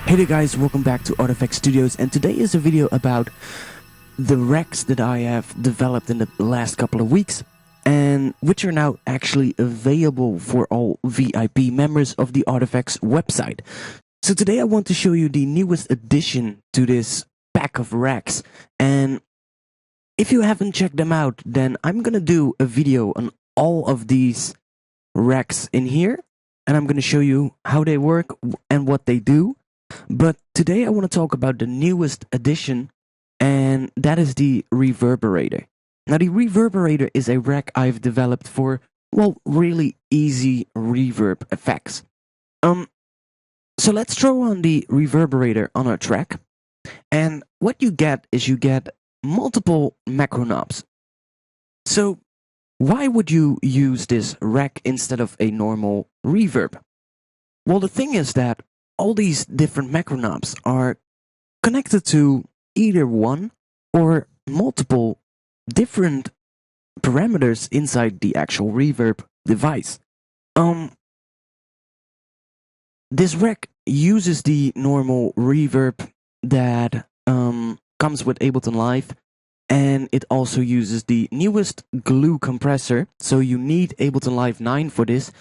Hey there guys, welcome back to Artifact Studios, and today is a video about the racks that I have developed in the last couple of weeks and which are now actually available for all VIP members of the Artifacts website. So today I want to show you the newest addition to this pack of racks, and if you haven't checked them out, then I'm gonna do a video on all of these racks in here, and I'm gonna show you how they work and what they do. But today I want to talk about the newest addition, and that is the Reverberator. Now the Reverberator is a rack I've developed for, well, really easy reverb effects. So let's throw on the Reverberator on our track, and what you get is you get multiple macro knobs. So why would you use this rack instead of a normal reverb? Well, the thing is that all these different macro knobs are connected to either one or multiple different parameters inside the actual reverb device. This rack uses the normal reverb that comes with Ableton Live, and it also uses the newest glue compressor, so you need Ableton Live 9 for this.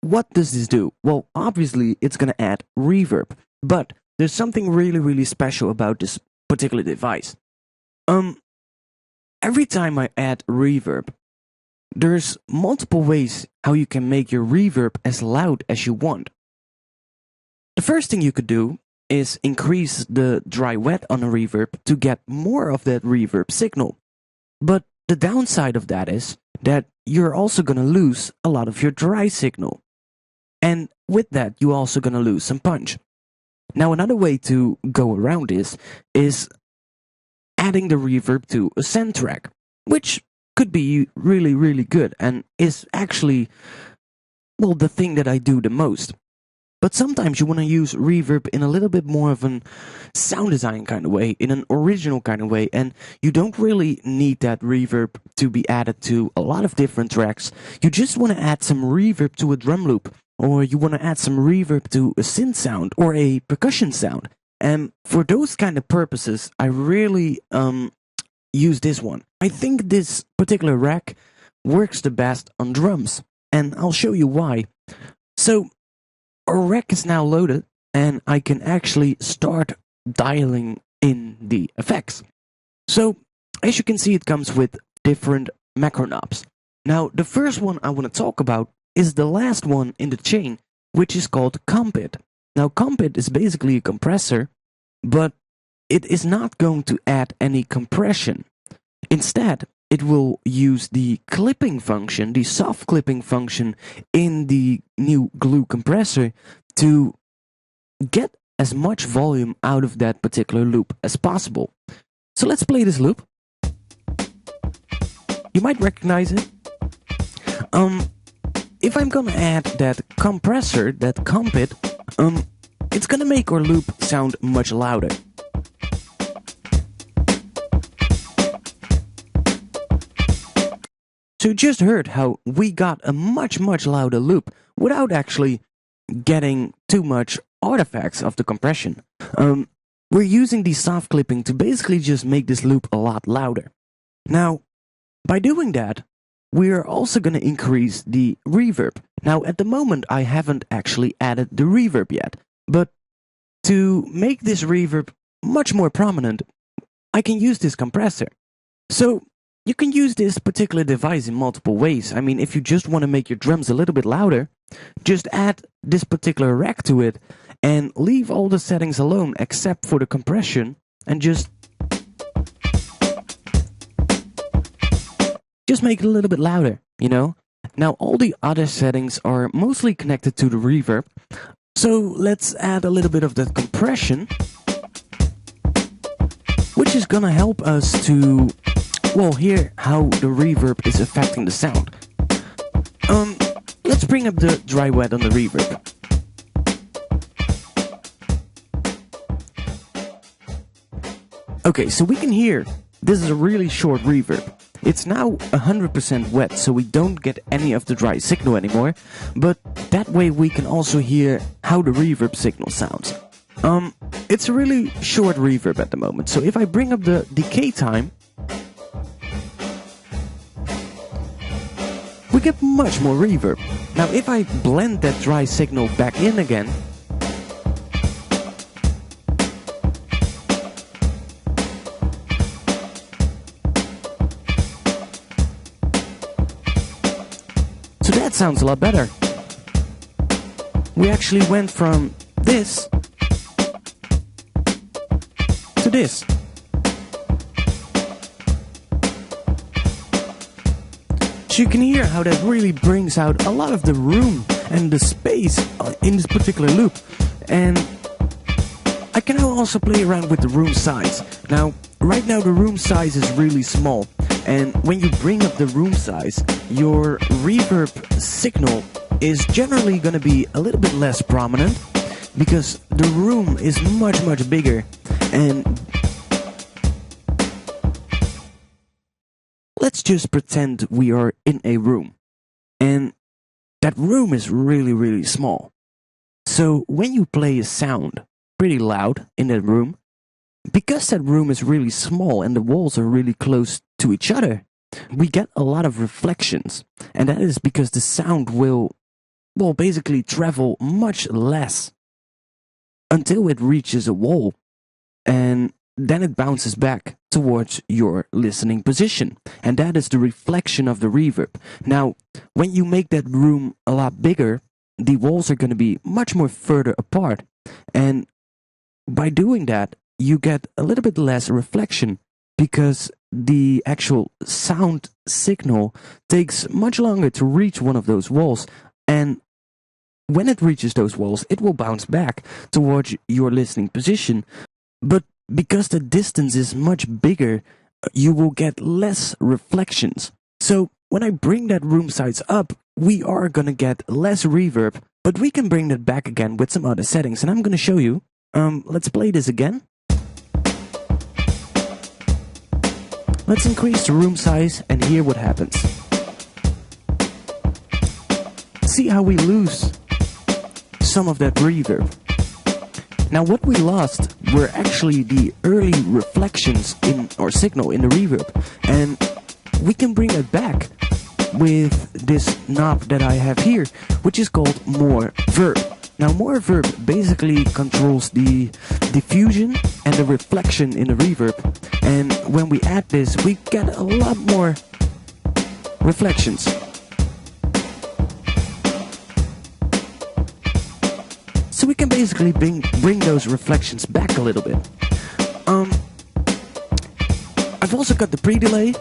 What does this do? Well, obviously it's going to add reverb, but there's something really special about this particular device. Every time I add reverb, there's multiple ways how you can make your reverb as loud as you want. The first thing you could do is increase the dry wet on a reverb to get more of that reverb signal. But the downside of that is that you're also going to lose a lot of your dry signal. And with that, you're also going to lose some punch. Now, another way to go around this is adding the reverb to a send track, which could be really good and is actually, well, the thing that I do the most. But sometimes you want to use reverb in a little bit more of an sound design kind of way, in an original kind of way, and you don't really need that reverb to be added to a lot of different tracks. You just want to add some reverb to a drum loop, or you want to add some reverb to a synth sound or a percussion sound. And for those kind of purposes, I really use this one. I think this particular rack works the best on drums, and I'll show you why. So our rack is now loaded, and I can actually start dialing in the effects. So as you can see, it comes with different macro knobs. Now the first one I want to talk about is the last one in the chain, which is called Compit. Now Compit is basically a compressor, but it is not going to add any compression. Instead, it will use the clipping function, the soft clipping function in the new glue compressor to get as much volume out of that particular loop as possible. So let's play this loop. You might recognize it. If I'm gonna add that compressor, that Compit, it's gonna make our loop sound much louder. So you just heard how we got a much louder loop without actually getting too much artifacts of the compression. We're using the soft clipping to basically just make this loop a lot louder. Now, by doing that, we are also going to increase the reverb. Now, at the moment, I haven't actually added the reverb yet, but to make this reverb much more prominent, I can use this compressor. So you can use this particular device in multiple ways. I mean, if you just want to make your drums a little bit louder, just add this particular rack to it and leave all the settings alone except for the compression, and just make it a little bit louder, you know? Now, all the other settings are mostly connected to the reverb, so let's add a little bit of that compression, which is gonna help us to, well, hear how the reverb is affecting the sound. Let's bring up the dry wet on the reverb. Okay, so we can hear this is a really short reverb. It's now 100% wet, so we don't get any of the dry signal anymore, but that way we can also hear how the reverb signal sounds. It's a really short reverb at the moment, so if I bring up the decay time, we get much more reverb. Now if I blend that dry signal back in again, so that sounds a lot better. We actually went from this to this. So you can hear how that really brings out a lot of the room and the space in this particular loop. And I can now also play around with the room size. Now, right now the room size is really small. And when you bring up the room size, your reverb signal is generally going to be a little bit less prominent because the room is much, much bigger. And let's just pretend we are in a room, and that room is really, really small. So when you play a sound pretty loud in that room, because that room is really small and the walls are really close to each other, we get a lot of reflections. And that is because the sound will basically travel much less until it reaches a wall. And then it bounces back towards your listening position. And that is the reflection of the reverb. Now, when you make that room a lot bigger, the walls are going to be much more further apart. And by doing that, you get a little bit less reflection because the actual sound signal takes much longer to reach one of those walls. And when it reaches those walls, it will bounce back towards your listening position. But because the distance is much bigger, you will get less reflections. So when I bring that room size up, we are going to get less reverb, but we can bring that back again with some other settings. And I'm going to show you. Let's play this again. Let's increase the room size and hear what happens. See how we lose some of that reverb. Now what we lost were actually the early reflections in our signal in the reverb, and we can bring it back with this knob that I have here, which is called More Verb. Now More Verb basically controls the diffusion and the reflection in the reverb, and when we add this we get a lot more reflections. So we can basically bring those reflections back a little bit. I've also got the pre-delay,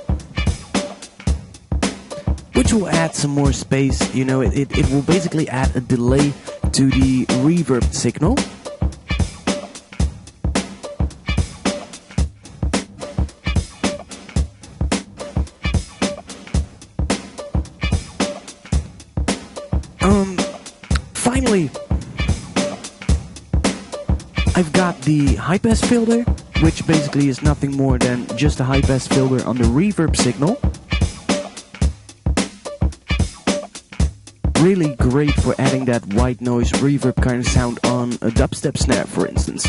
which will add some more space. You know, it will basically add a delay to the reverb signal. Finally, I've got the high-pass filter, which basically is nothing more than just a high-pass filter on the reverb signal. Really great for adding that white noise reverb kind of sound on a dubstep snare, for instance.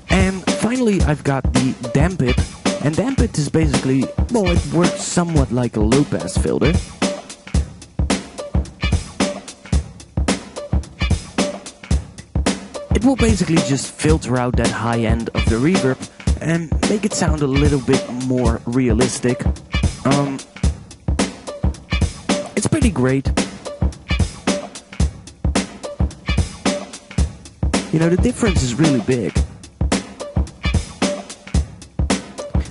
And finally, I've got the damp it. And damp it is basically, well, it works somewhat like a low-pass filter. It will basically just filter out that high end of the reverb and make it sound a little bit more realistic. It's pretty great. You know, the difference is really big.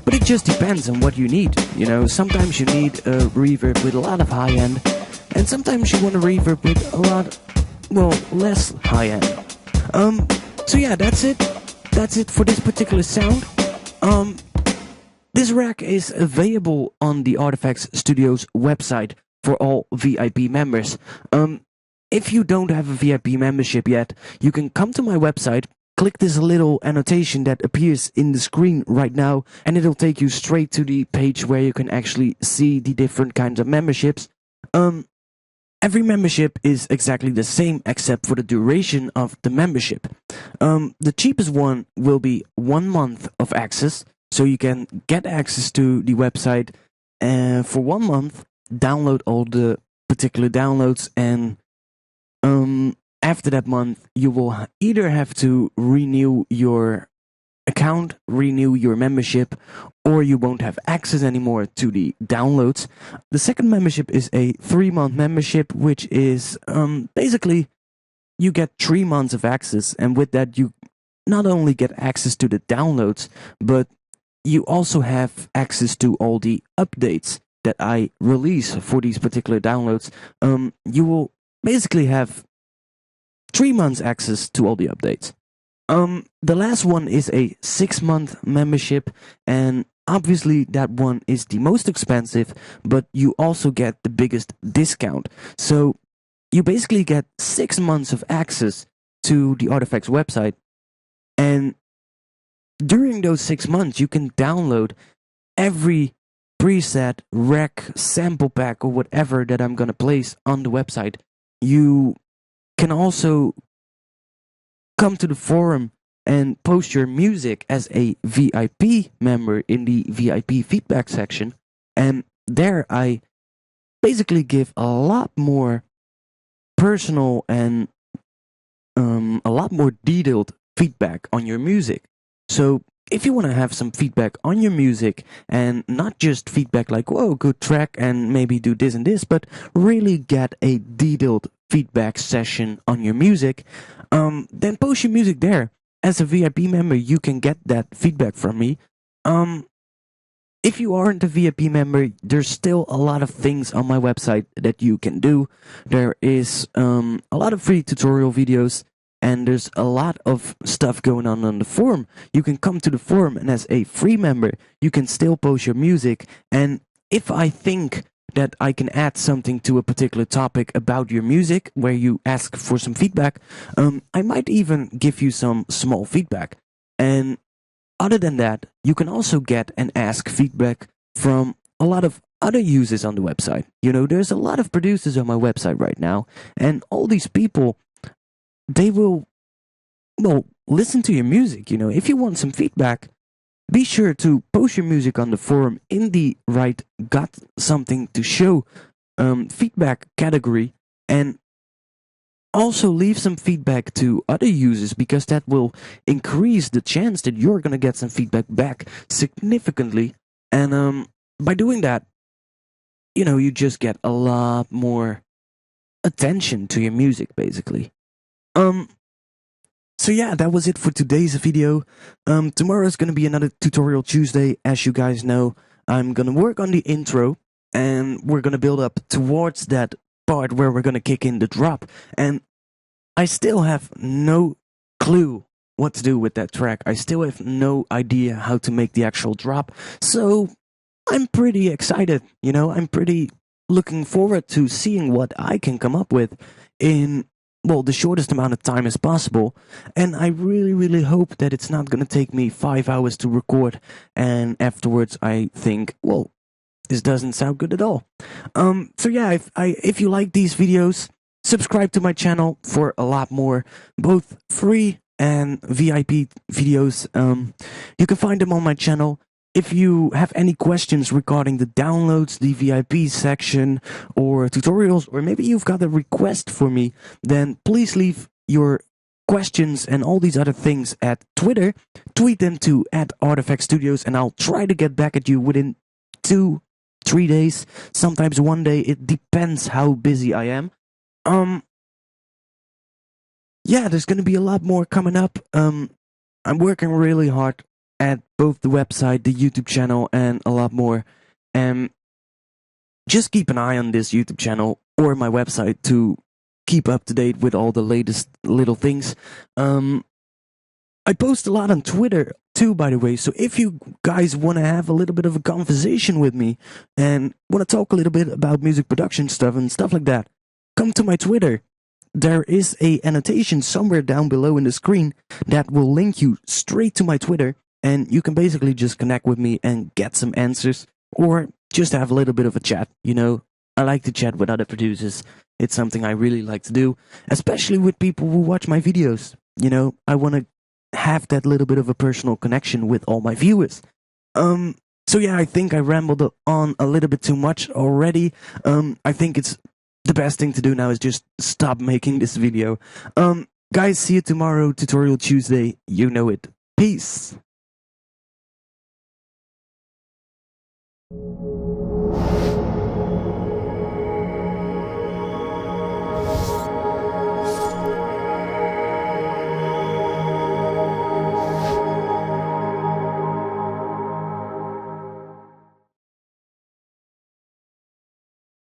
But it just depends on what you need. You know, sometimes you need a reverb with a lot of high end, and sometimes you want a reverb with a lot, well, less high end. So yeah, that's it. That's it for this particular sound. This rack is available on the Artifacts Studios website for all VIP members. If you don't have a VIP membership yet, you can come to my website click this little annotation that appears in the screen right now, and it'll take you straight to the page where you can actually see the different kinds of memberships. Every membership is exactly the same except for the duration of the membership. The cheapest one will be 1 month of access, so you can get access to the website for 1 month, download all the particular downloads, and after that month, you will either have to renew your account, renew your membership, or you won't have access anymore to the downloads. The second membership is a 3-month membership, which is basically you get 3 months of access, and with that you not only get access to the downloads, but you also have access to all the updates that I release for these particular downloads. You will basically have 3 months access to all the updates. The last one is a 6-month membership, and obviously that one is the most expensive, but you also get the biggest discount. So you basically get 6 months of access to the Artifacts website, and during those 6 months you can download every preset, rec, sample pack, or whatever that I'm gonna place on the website. You can also come to the forum and post your music as a VIP member in the VIP feedback section. And there I basically give a lot more personal and a lot more detailed feedback on your music. So if you want to have some feedback on your music, and not just feedback like, whoa, good track and maybe do this and this, but really get a detailed feedback session on your music, then post your music there. As a VIP member, you can get that feedback from me. If you aren't a VIP member, there's still a lot of things on my website that you can do. There is a lot of free tutorial videos, and there's a lot of stuff going on the forum. You can come to the forum, and as a free member, you can still post your music. And if I think that I can add something to a particular topic about your music where you ask for some feedback, I might even give you some small feedback. And other than that, you can also get and ask feedback from a lot of other users on the website. You know, there's a lot of producers on my website right now, and all these people, they will, well, listen to your music. You know, if you want some feedback, be sure to post your music on the forum in the right got something to show feedback category, and also leave some feedback to other users, because that will increase the chance that you're going to get some feedback back significantly. And by doing that, you know, you just get a lot more attention to your music, basically. So yeah, that was it for today's video. Tomorrow is going to be another Tutorial Tuesday. As you guys know, I'm going to work on the intro, and we're going to build up towards that part where we're going to kick in the drop. And I still have no clue what to do with that track. I still have no idea how to make the actual drop. So I'm pretty excited, you know, I'm pretty looking forward to seeing what I can come up with in, well, the shortest amount of time as possible. And I really, really hope that it's not going to take me 5 hours to record, and afterwards I think, well, this doesn't sound good at all. So yeah, if you like these videos, subscribe to my channel for a lot more, both free and VIP videos. You can find them on my channel. If you have any questions regarding the downloads, the VIP section, or tutorials, or maybe you've got a request for me, then please leave your questions and all these other things at Twitter. Tweet them to @ArtifactStudios, and I'll try to get back at you within 2-3 days, sometimes 1 day. It depends how busy I am. Yeah, there's gonna be a lot more coming up. I'm working really hard at both the website, the YouTube channel, and a lot more. And just keep an eye on this YouTube channel or my website to keep up to date with all the latest little things. I post a lot on Twitter too, by the way, so if you guys want to have a little bit of a conversation with me and want to talk a little bit about music production stuff and stuff like that, come to my Twitter. there is a annotation somewhere down below in the screen that will link you straight to my Twitter, and you can basically just connect with me and get some answers, or just have a little bit of a chat. You know, I like to chat with other producers. It's something I really like to do, especially with people who watch my videos. You know, I want to have that little bit of a personal connection with all my viewers. So yeah, I think I rambled on a little bit too much already. I think it's the best thing to do now is just stop making this video. Guys, see you tomorrow, Tutorial Tuesday. You know it. Peace.